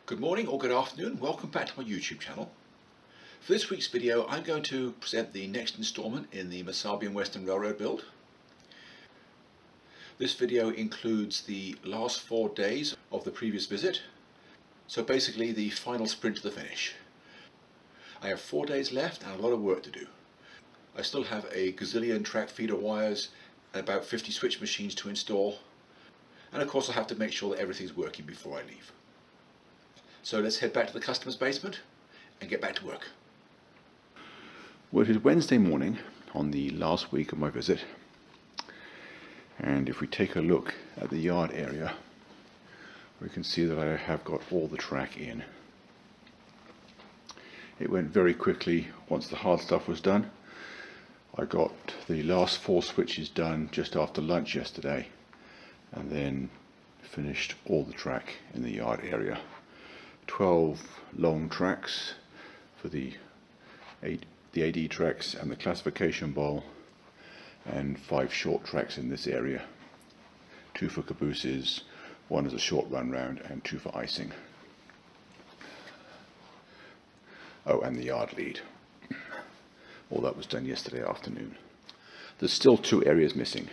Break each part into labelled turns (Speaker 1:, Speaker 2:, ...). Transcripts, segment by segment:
Speaker 1: Good morning or good afternoon, welcome back to my YouTube channel. For this week's video I'm going to present the next installment in the Missabe Western Railroad build. This video includes the last 4 days of the previous visit, so basically the final sprint to the finish. I have 4 days left and a lot of work to do. I still have a gazillion track feeder wires and about 50 switch machines to install, and of course I have to make sure that everything's working before I leave. So let's head back to the customer's basement and get back to work. Well, it is Wednesday morning on the last week of my visit, and if we take a look at the yard area, we can see that I have got all the track in. It went very quickly once the hard stuff was done. I got the last 4 switches done just after lunch yesterday, and then finished all the track in the yard area. 12 long tracks for the AD tracks and the classification bowl, and 5 short tracks in this area. 2 for cabooses, 1 as a short run round, and 2 for icing. Oh, and the yard lead. All that was done yesterday afternoon. There's still 2 areas missing.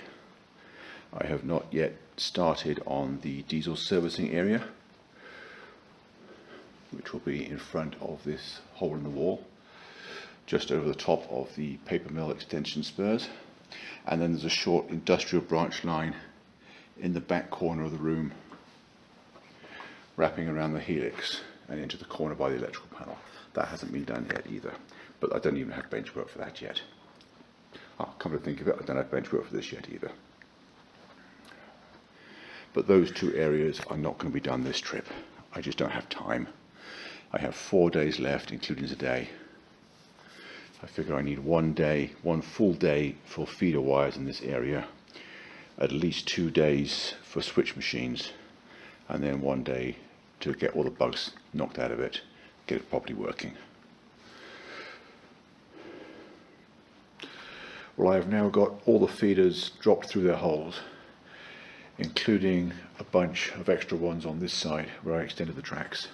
Speaker 1: I have not yet started on the diesel servicing area, which will be in front of this hole in the wall, just over the top of the paper mill extension spurs. And then there's a short industrial branch line in the back corner of the room, wrapping around the helix and into the corner by the electrical panel. That hasn't been done yet either, but I don't even have bench work for that yet. Come to think of it, I don't have bench work for this yet either. But those 2 areas are not going to be done this trip. I just don't have time. I have 4 days left, including today. I figure I need 1 full day for feeder wires in this area, at least 2 days for switch machines, and then 1 day to get all the bugs knocked out of it, get it properly working. Well, I have now got all the feeders dropped through their holes, including a bunch of extra ones on this side where I extended the tracks.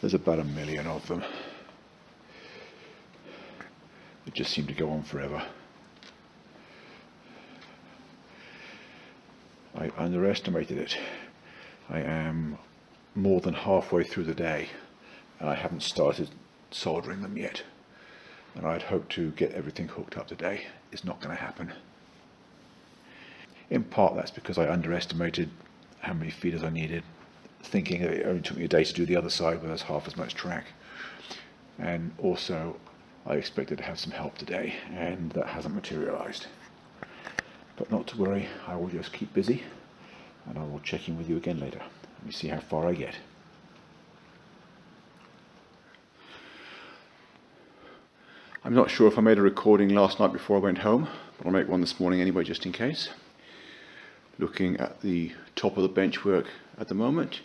Speaker 1: There's about 1 million of them. They just seem to go on forever. I underestimated it. I am more than halfway through the day and I haven't started soldering them yet. And I'd hoped to get everything hooked up today. It's not going to happen. In part that's because I underestimated how many feeders I needed, thinking it only took me a day to do the other side where there's half as much track. And also I expected to have some help today, and that hasn't materialized. But not to worry, I will just keep busy and I will check in with you again later. Let me see how far I get. I'm not sure if I made a recording last night before I went home, but I'll make one this morning anyway, just in case. Looking at the top of the bench work at the moment,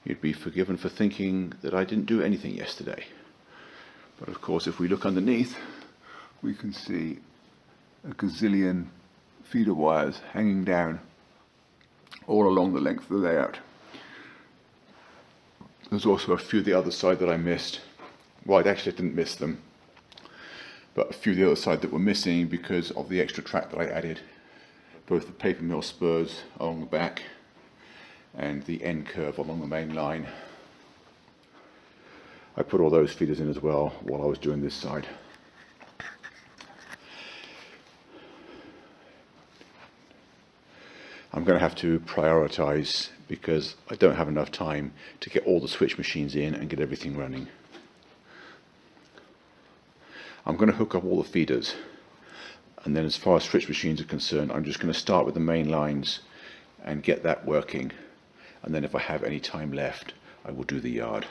Speaker 1: you'd be forgiven for thinking that I didn't do anything yesterday. But of course, if we look underneath, we can see a gazillion feeder wires hanging down all along the length of the layout. There's also a few the other side that I missed. Well, I actually didn't miss them, but a few the other side that were missing because of the extra track that I added. Both the paper mill spurs along the back and the end curve along the main line. I put all those feeders in as well while I was doing this side. I'm going to have to prioritize because I don't have enough time to get all the switch machines in and get everything running. I'm going to hook up all the feeders, and then as far as switch machines are concerned, I'm just going to start with the main lines and get that working, and then if I have any time left I will do the yard.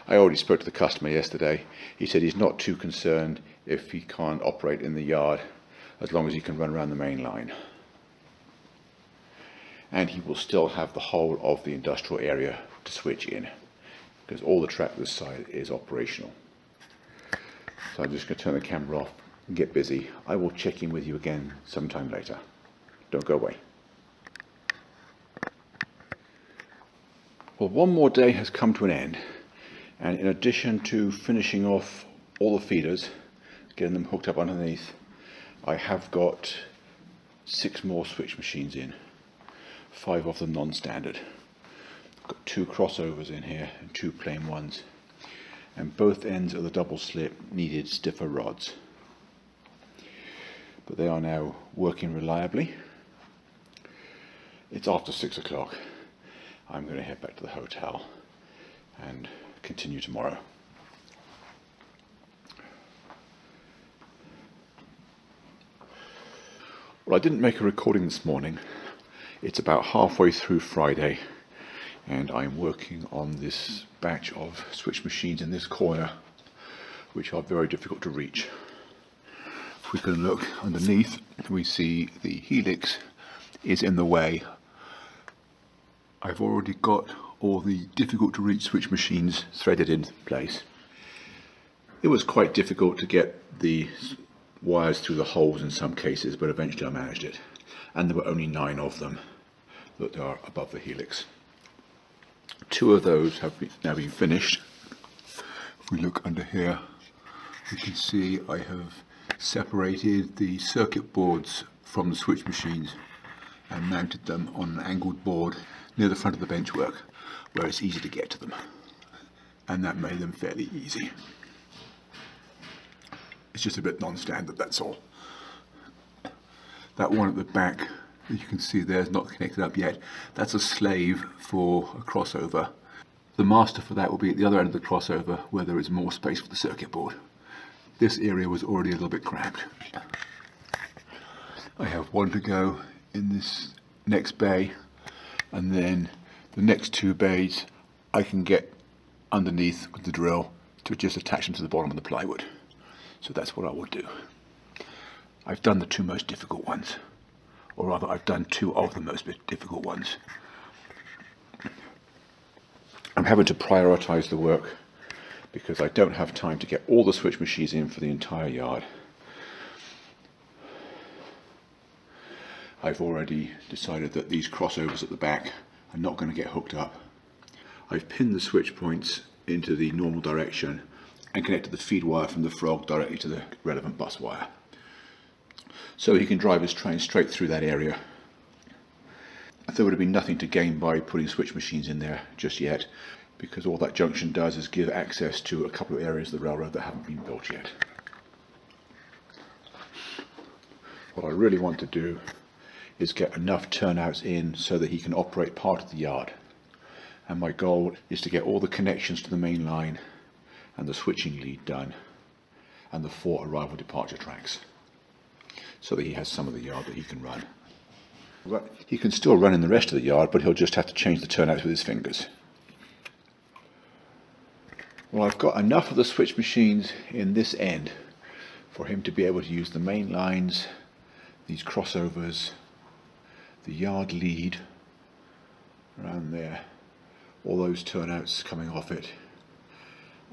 Speaker 1: I already spoke to the customer yesterday. He said he's not too concerned if he can't operate in the yard as long as he can run around the main line, and he will still have the whole of the industrial area to switch in because all the track this side is operational. So I'm just going to turn the camera off and get busy. I will check in with you again sometime later. Don't go away. Well, one more day has come to an end, and in addition to finishing off all the feeders, getting them hooked up underneath, I have got 6 more switch machines in, 5 of them non-standard. I've got 2 crossovers in here and 2 plain ones, and both ends of the double slip needed stiffer rods. But they are now working reliably. It's after 6 o'clock. I'm going to head back to the hotel and continue tomorrow. Well, I didn't make a recording this morning. It's about halfway through Friday, and I'm working on this batch of switch machines in this corner, which are very difficult to reach. If we can look underneath, we see the helix is in the way. I've already got all the difficult to reach switch machines threaded in place. It was quite difficult to get the wires through the holes in some cases, but eventually I managed it. And there were only 9 of them that are above the helix. 2 of those have now been finished. If we look under here, we can see I have separated the circuit boards from the switch machines and mounted them on an angled board near the front of the benchwork, where it's easy to get to them, and that made them fairly easy. It's just a bit non-standard, that's all. That one at the back that you can see there is not connected up yet. That's a slave for a crossover. The master for that will be at the other end of the crossover, where there is more space for the circuit board. This area was already a little bit cramped. I have 1 to go in this next bay, and then the next 2 bays I can get underneath with the drill to just attach them to the bottom of the plywood. So that's what I will do. I've done the 2 most difficult ones, or rather I've done 2 of the most difficult ones. I'm having to prioritize the work because I don't have time to get all the switch machines in for the entire yard. I've already decided that these crossovers at the back are not going to get hooked up. I've pinned the switch points into the normal direction and connected the feed wire from the frog directly to the relevant bus wire, so he can drive his train straight through that area. There would have been nothing to gain by putting switch machines in there just yet, because all that junction does is give access to a couple of areas of the railroad that haven't been built yet. What I really want to do is get enough turnouts in so that he can operate part of the yard, and my goal is to get all the connections to the main line and the switching lead done, and the 4 arrival departure tracks, so that he has some of the yard that he can run. He can still run in the rest of the yard, but he'll just have to change the turnouts with his fingers. Well, I've got enough of the switch machines in this end for him to be able to use the main lines, these crossovers, the yard lead around there, all those turnouts coming off it,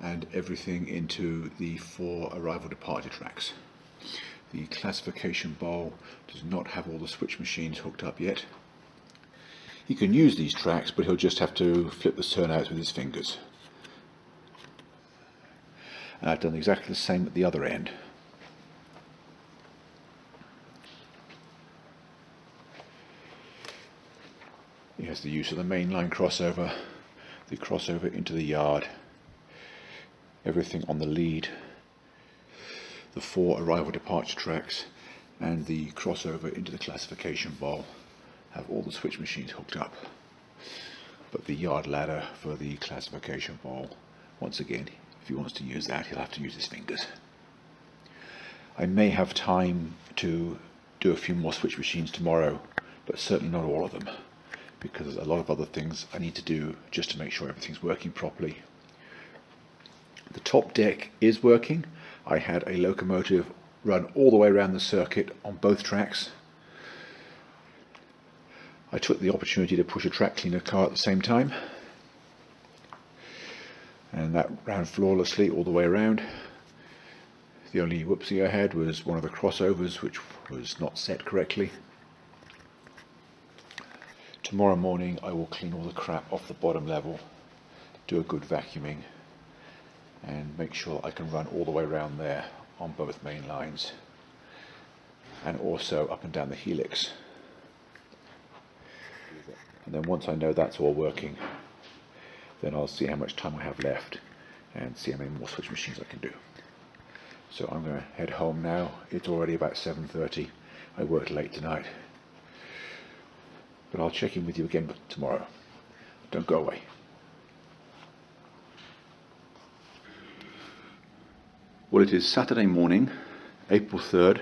Speaker 1: and everything into the 4 arrival departure tracks. The classification bowl does not have all the switch machines hooked up yet. He can use these tracks, but he'll just have to flip the turnouts with his fingers. And I've done exactly the same at the other end. He has the use of the mainline crossover, the crossover into the yard, everything on the lead, the 4 arrival departure tracks, and the crossover into the classification bowl have all the switch machines hooked up. But the yard ladder for the classification bowl, once again, if he wants to use that, he'll have to use his fingers. I may have time to do a few more switch machines tomorrow, but certainly not all of them, because there's a lot of other things I need to do just to make sure everything's working properly. The top deck is working. I had a locomotive run all the way around the circuit on both tracks. I took the opportunity to push a track cleaner car at the same time, and that ran flawlessly all the way around. The only whoopsie I had was one of the crossovers which was not set correctly. Tomorrow morning I will clean all the crap off the bottom level, do a good vacuuming, and make sure I can run all the way around there on both main lines, and also up and down the helix. And then once I know that's all working, then I'll see how much time I have left and see how many more switch machines I can do. So I'm going to head home now. It's already about 7:30. I worked late tonight. But I'll check in with you again tomorrow. Don't go away. Well, it is Saturday morning, April 3rd.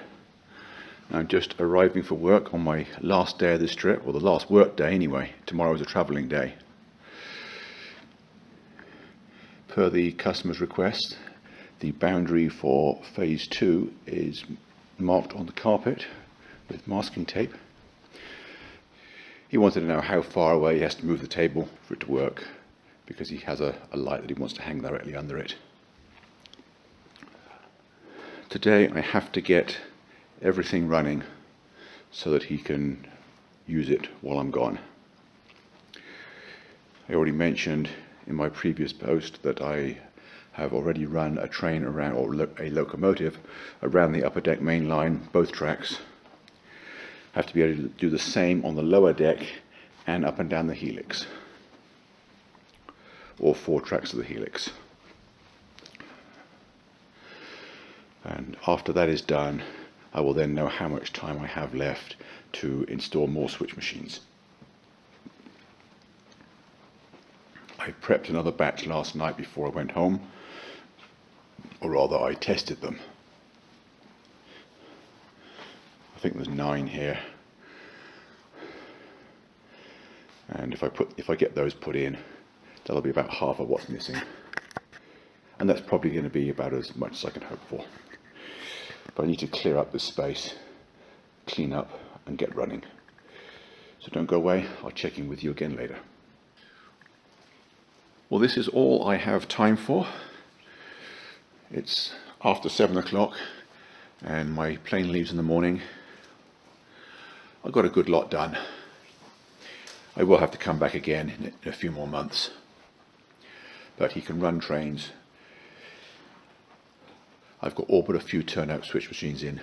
Speaker 1: I'm just arriving for work on my last day of this trip, or the last work day anyway. Tomorrow is a travelling day. Per the customer's request, the boundary for phase 2 is marked on the carpet with masking tape. He wanted to know how far away he has to move the table for it to work, because he has a light that he wants to hang directly under it. Today I have to get everything running so that he can use it while I'm gone. I already mentioned in my previous post that I have already run a train around, or a locomotive around the upper deck main line, both tracks. I have to be able to do the same on the lower deck and up and down the helix, all 4 tracks of the helix. And after that is done, I will then know how much time I have left to install more switch machines. I prepped another batch last night before I went home, or rather I tested them. I think there's 9 here, and if I get those put in, that'll be about half of what's missing, and that's probably going to be about as much as I can hope for. But I need to clear up this space, clean up and get running. So don't go away, I'll check in with you again later. Well, this is all I have time for. It's after 7 o'clock and my plane leaves in the morning. I got a good lot done. I will have to come back again in a few more months, but he can run trains. I've got all but a few turnout switch machines in,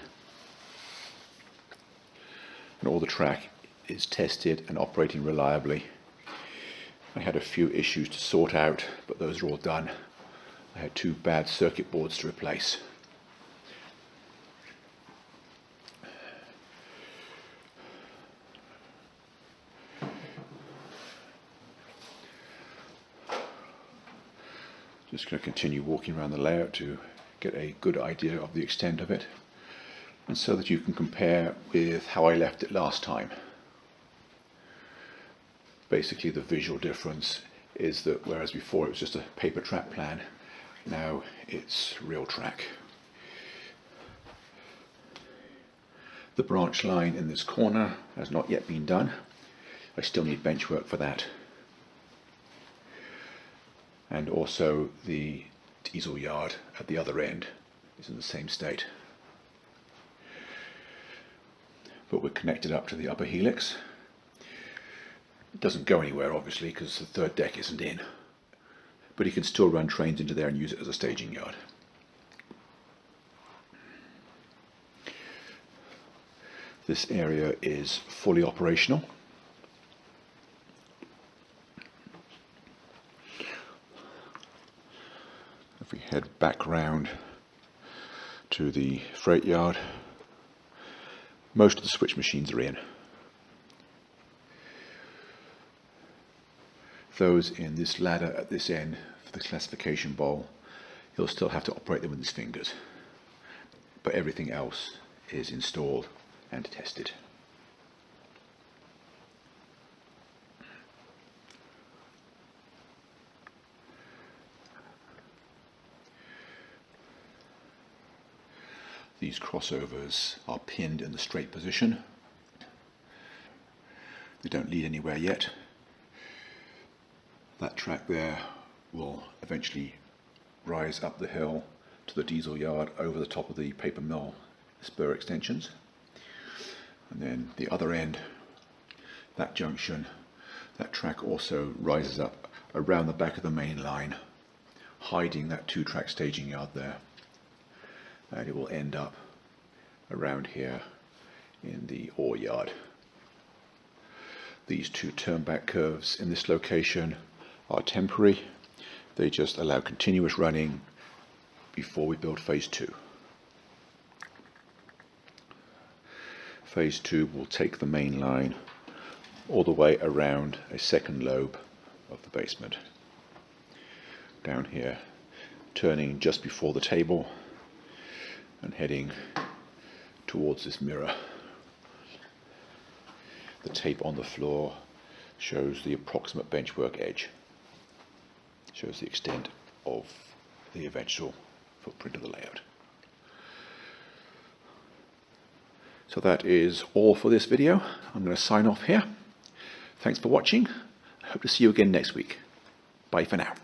Speaker 1: and all the track is tested and operating reliably. I had a few issues to sort out, but those are all done. I had 2 bad circuit boards to replace. Just going to continue walking around the layout to get a good idea of the extent of it, and so that you can compare with how I left it last time. Basically the visual difference is that whereas before it was just a paper track plan, now it's real track. The branch line in this corner has not yet been done. I still need bench work for that. And also the diesel yard at the other end is in the same state. But we're connected up to the upper helix. It doesn't go anywhere obviously because the 3rd deck isn't in, but he can still run trains into there and use it as a staging yard. This area is fully operational. If we head back round to the freight yard, most of the switch machines are in. Those in this ladder at this end for the classification bowl, he'll still have to operate them with his fingers, but everything else is installed and tested. These crossovers are pinned in the straight position. They don't lead anywhere yet. That track there will eventually rise up the hill to the diesel yard over the top of the paper mill spur extensions. And then the other end, that junction, that track also rises up around the back of the main line, hiding that 2-track staging yard there. And it will end up around here in the ore yard. These 2 turn-back curves in this location are temporary. They just allow continuous running before we build phase 2. Phase 2 will take the main line all the way around a second lobe of the basement. Down here, turning just before the table and heading towards this mirror. The tape on the floor shows the approximate benchwork edge, shows the extent of the eventual footprint of the layout. So that is all for this video. I'm going to sign off here. Thanks for watching. I hope to see you again next week. Bye for now.